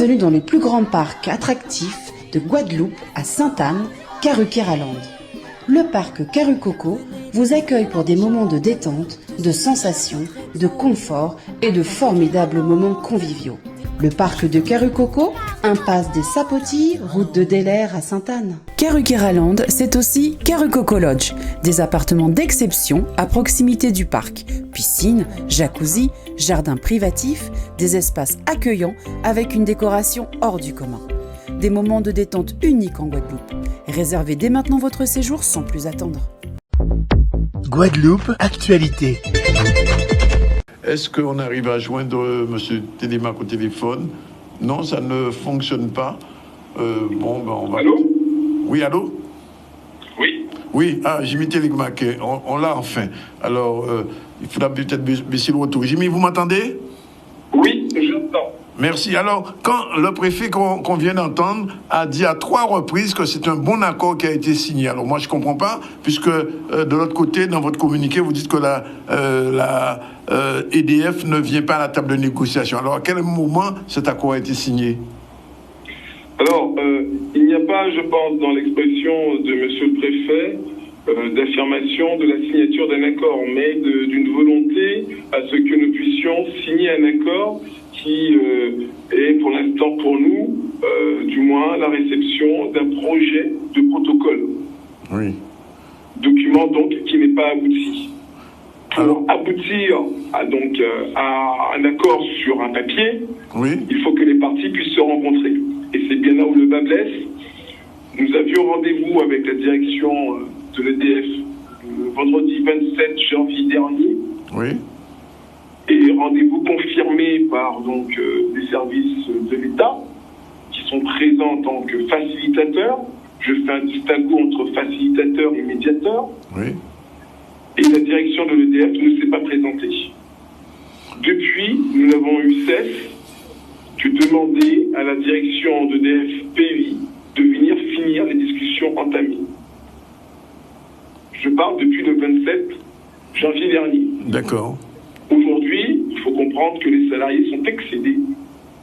Bienvenue dans le plus grand parc attractif de Guadeloupe à Sainte-Anne, Karukéraland. Le parc Karucoco vous accueille pour des moments de détente, de sensations, de confort et de formidables moments conviviaux. Le parc de Karucoco, impasse des Sapotilles, route de Delair à Sainte-Anne. Karukéraland, c'est aussi Karucoco Lodge, des appartements d'exception à proximité du parc. Piscine, jacuzzi, jardin privatif, des espaces accueillants avec une décoration hors du commun. Des moments de détente uniques en Guadeloupe. Réservez dès maintenant votre séjour sans plus attendre. Guadeloupe, actualité. Est-ce qu'on arrive à joindre M. Télémac au téléphone? Non, ça ne fonctionne pas. On va... Allô? Oui, allô? Oui. Oui, Jimmy Télémac, on l'a enfin. Alors, il faudra peut-être baisser le retour. Jimmy, vous m'entendez? Oui, j'entends. Merci. Alors, quand le préfet qu'on vient d'entendre a dit à 3 reprises que c'est un bon accord qui a été signé. Alors moi, je ne comprends pas, puisque de l'autre côté, dans votre communiqué, vous dites que la EDF ne vient pas à la table de négociation. Alors, à quel moment cet accord a été signé? Alors, il n'y a pas, je pense, dans l'expression de monsieur le préfet, d'affirmation de la signature d'un accord, mais d'une volonté à ce que nous puissions signer un accord qui est pour l'instant pour nous, du moins, la réception d'un projet de protocole. Oui. Document donc qui n'est pas abouti. Pour aboutir à un accord sur un papier, oui, il faut que les parties puissent se rencontrer. Et c'est bien là où le bas blesse. Nous avions rendez-vous avec la direction de l'EDF le vendredi 27 janvier dernier. Oui. Et rendez-vous confirmé par les services de l'État qui sont présents en tant que facilitateurs. Je fais un distinguo entre facilitateur et médiateur. Oui. Et la direction de l'EDF ne s'est pas présentée. Depuis, nous n'avons eu cesse que demander à la direction d'EDF PUI de venir finir les discussions entamées. Je parle depuis le 27 janvier dernier. D'accord. Aujourd'hui, il faut comprendre que les salariés sont excédés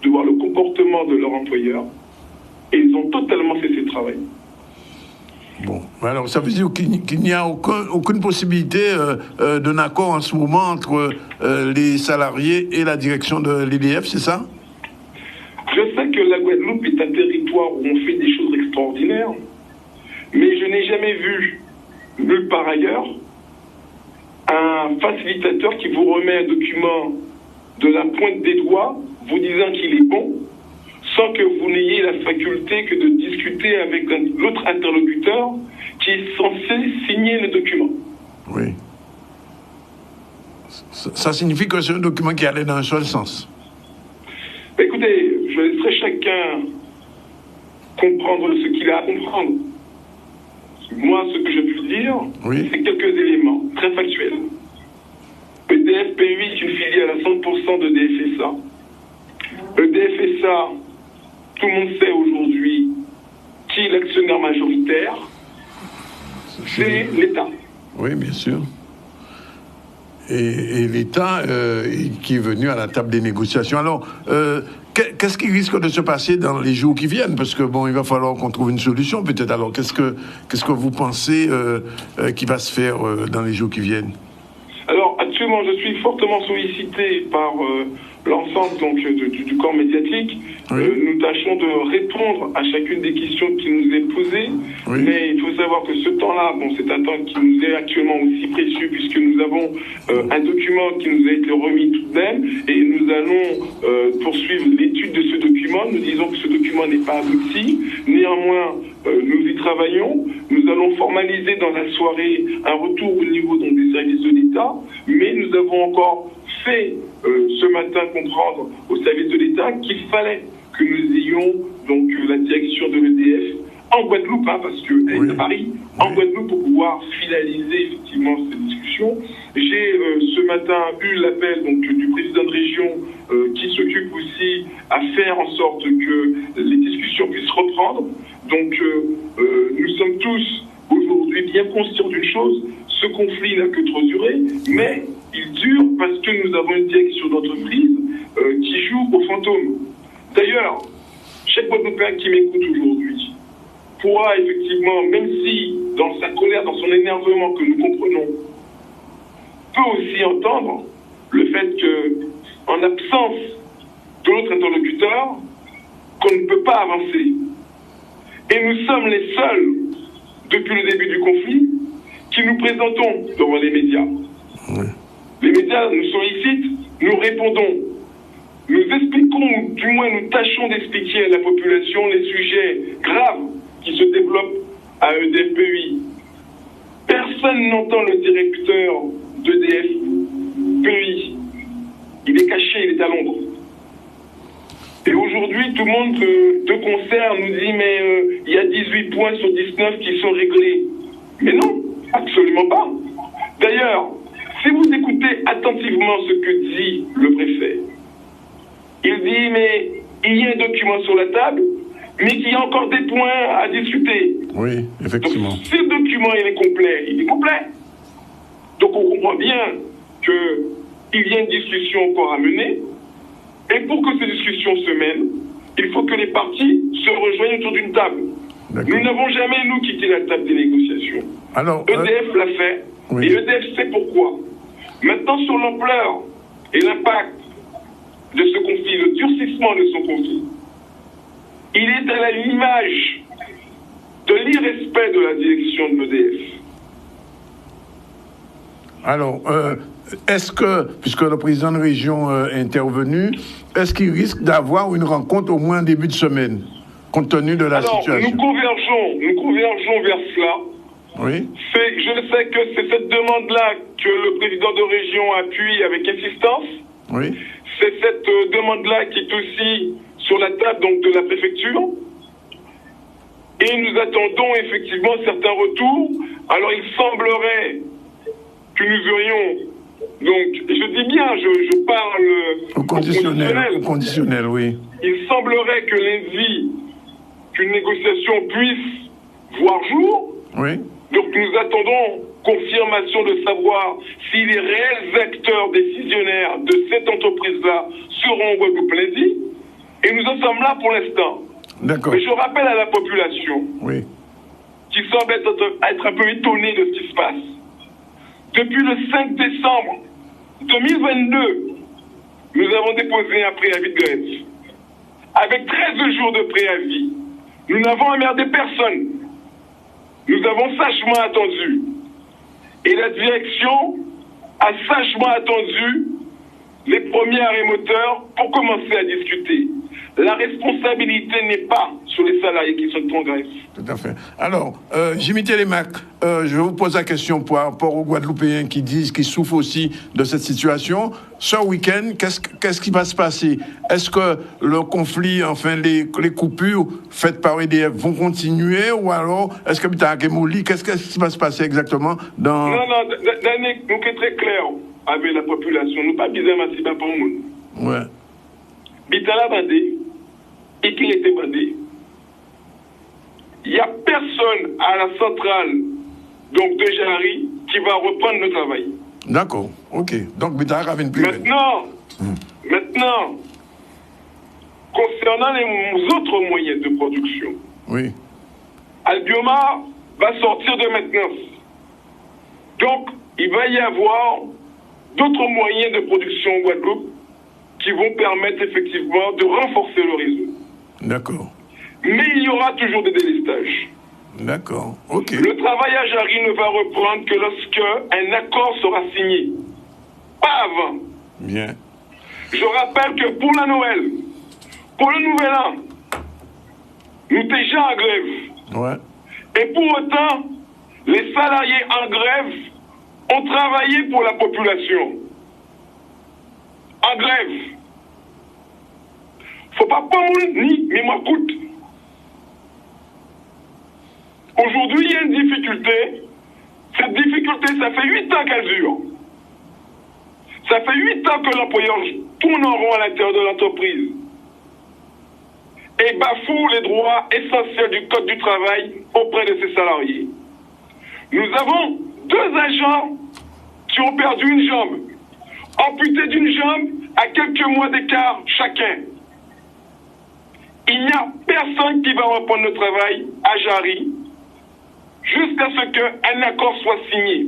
de voir le comportement de leur employeur et ils ont totalement cessé de travailler. Bon, alors ça veut dire qu'il n'y a aucune possibilité d'un accord en ce moment entre les salariés et la direction de l'EDF, c'est ça? Je sais que la Guadeloupe est un territoire où on fait des choses extraordinaires, mais je n'ai jamais vu, nulle part ailleurs, un facilitateur qui vous remet un document de la pointe des doigts, vous disant qu'il est bon, sans que vous n'ayez la faculté que de discuter avec l'autre interlocuteur qui est censé signer le document. Oui. Ça signifie que c'est un document qui allait dans un seul sens. Écoutez, je laisserai chacun comprendre ce qu'il a à comprendre. Moi, ce que je puis dire, oui, c'est quelques éléments très factuels. EDF PUI est une filiale à 100% de DFSA. EDFSA, tout le monde sait aujourd'hui qui est l'actionnaire majoritaire, c'est l'État. Oui, bien sûr. Et l'État qui est venu à la table des négociations. Alors, qu'est-ce qui risque de se passer dans les jours qui viennent? Parce que il va falloir qu'on trouve une solution peut-être. Alors, qu'est-ce que vous pensez qui va se faire dans les jours qui viennent? Alors, actuellement, je suis fortement sollicité par l'ensemble du corps médiatique. Oui. Nous tâchons de répondre à chacune des questions qui nous est posée. Oui. Mais il faut savoir que ce temps-là, c'est un temps qui nous est actuellement aussi précieux puisque nous avons un document qui nous a été remis tout de même et nous allons poursuivre l'étude de ce document. Nous disons que ce document n'est pas abouti. Néanmoins, nous y travaillons. Nous allons formaliser dans la soirée un retour au niveau des services de l'État, mais nous avons encore fait ce matin comprendre aux services de l'État qu'il fallait que nous ayons la direction de l'EDF en Guadeloupe, parce qu'elle est à Paris, en Guadeloupe pour pouvoir finaliser effectivement cette discussion. J'ai ce matin eu l'appel du président de région qui s'occupe aussi à faire en sorte que les discussions puissent reprendre. Donc nous sommes tous aujourd'hui bien conscients d'une chose, ce conflit n'a que trop duré, mais il dure parce que nous avons une direction d'entreprise qui joue au fantôme. D'ailleurs, chaque Guadeloupéen qui m'écoute aujourd'hui pourra effectivement, même si dans sa colère, dans son énervement que nous comprenons, peut aussi entendre le fait que, en absence de l'autre interlocuteur, qu'on ne peut pas avancer. Et nous sommes les seuls, depuis le début du conflit, qui nous présentons devant les médias. Oui. Les médias nous sollicitent, nous répondons. Nous expliquons, du moins nous tâchons d'expliquer à la population les sujets graves qui se développent à EDF-PEI. Personne n'entend le directeur d'EDF-PEI. Il est caché, il est à Londres. Et aujourd'hui, tout le monde de concert nous dit mais il y a 18 points sur 19 qui sont réglés. Mais non, absolument pas. D'ailleurs, si vous écoutez attentivement ce que dit le préfet, il dit mais il y a un document sur la table, mais qu'il y a encore des points à discuter. Oui, effectivement. Donc, si le document il est complet. Donc on comprend bien qu'il y a une discussion encore à mener. Et pour que ces discussions se mènent, il faut que les parties se rejoignent autour d'une table. Nous n'avons jamais, nous, quitté la table des négociations. Alors, EDF l'a fait, oui. et EDF sait pourquoi. Maintenant, sur l'ampleur et l'impact de ce conflit, le durcissement de son conflit, il est à l'image de l'irrespect de la direction de l'EDF. Alors, est-ce que, puisque le président de région est intervenu, est-ce qu'il risque d'avoir une rencontre au moins en début de semaine, compte tenu de la situation? Nous convergeons vers cela. Oui. Je sais que c'est cette demande-là que le président de région appuie avec insistance. Oui. C'est cette demande-là qui est aussi sur la table donc, de la préfecture. Et nous attendons effectivement certains retours. Alors il semblerait que nous aurions, donc je dis bien, je parle au conditionnel, oui. Il semblerait que lundi, qu'une négociation puisse voir jour. Oui. Donc nous attendons confirmation de savoir si les réels acteurs décisionnaires de cette entreprise-là seront en Guadeloupe lundi. Et nous en sommes là pour l'instant. D'accord. Mais je rappelle à la population, oui, qui semble être un peu étonnée de ce qui se passe. Depuis le 5 décembre 2022, nous avons déposé un préavis de grève. Avec 13 jours de préavis, nous n'avons emmerdé personne. Nous avons sagement attendu. Et la direction a sagement attendu les premiers arrêts moteurs pour commencer à discuter. La responsabilité n'est pas sur les salariés qui sont en grève. Tout à fait. Alors, Jimmy Télémac, je vous pose la question par rapport aux Guadeloupéens qui disent qu'ils souffrent aussi de cette situation. Ce week-end, qu'est-ce qui va se passer? Est-ce que le conflit, enfin les coupures faites par EDF vont continuer ou alors est-ce que qu'est-ce qui va se passer exactement dans... Non, Daniel, nous sommes très clairs avec la population. Nous pas besoin de massif pour le monde. Ouais. Bitala bandé et qu'il était bandé. Il n'y a personne à la centrale donc de Jarry qui va reprendre le travail. D'accord, ok. Donc Bitala avait une plus. Maintenant, concernant les autres moyens de production, oui. Albioma va sortir de maintenance. Donc, il va y avoir d'autres moyens de production en Guadeloupe qui vont permettre effectivement de renforcer le réseau. D'accord. Mais il y aura toujours des délestages. D'accord, ok. Le travail à Jarry ne va reprendre que lorsque un accord sera signé. Pas avant. Bien. Je rappelle que pour la Noël, pour le Nouvel An, nous étions déjà en grève. Ouais. Et pour autant, les salariés en grève ont travaillé pour la population. En grève. Faut pas ni mais moi coûte. Aujourd'hui, il y a une difficulté. Cette difficulté, ça fait 8 ans qu'elle dure. Ça fait 8 ans que l'employeur tourne en rond à l'intérieur de l'entreprise et bafoue les droits essentiels du Code du travail auprès de ses salariés. Nous avons 2 agents qui ont perdu une jambe, amputés d'une jambe à quelques mois d'écart chacun. il n'y a personne qui va reprendre le travail à Jarry jusqu'à ce qu'un accord soit signé.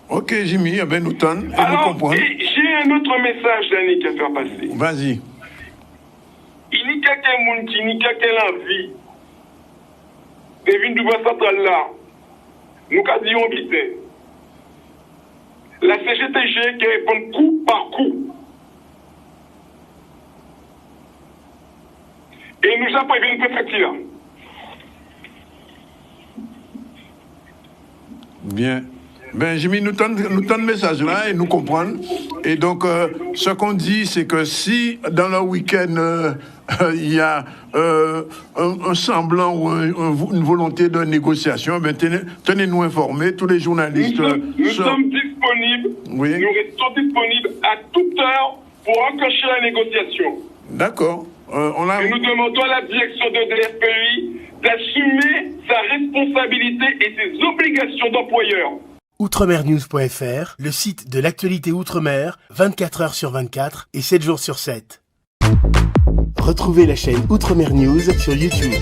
Ok, Jimmy, eh ben, nous tentons et Alors, nous comprenons. j'ai un autre message, Danick, à faire passer. Vas-y. Il n'y a qu'un monde qui n'y a qu'un envie. Devine du bas central là. Nous qu'a vite. La CGTG qui répond coup par coup. Et nous avons prévu une préfecture. Bien. Ben, Jimmy, nous tentons le message là et nous comprenons. Et donc, ce qu'on dit, c'est que si dans le week-end, il y a un semblant ou une volonté de négociation, ben, tenez-nous informés, tous les journalistes. Nous sommes disponibles, oui. Nous restons disponibles à toute heure pour enclencher la négociation. D'accord. Et nous demandons à la direction de DFPI d'assumer sa responsabilité et ses obligations d'employeur. Outremernews.fr, le site de l'actualité Outre-mer, 24 heures sur 24 et 7 jours sur 7. Retrouvez la chaîne Outremer News sur YouTube.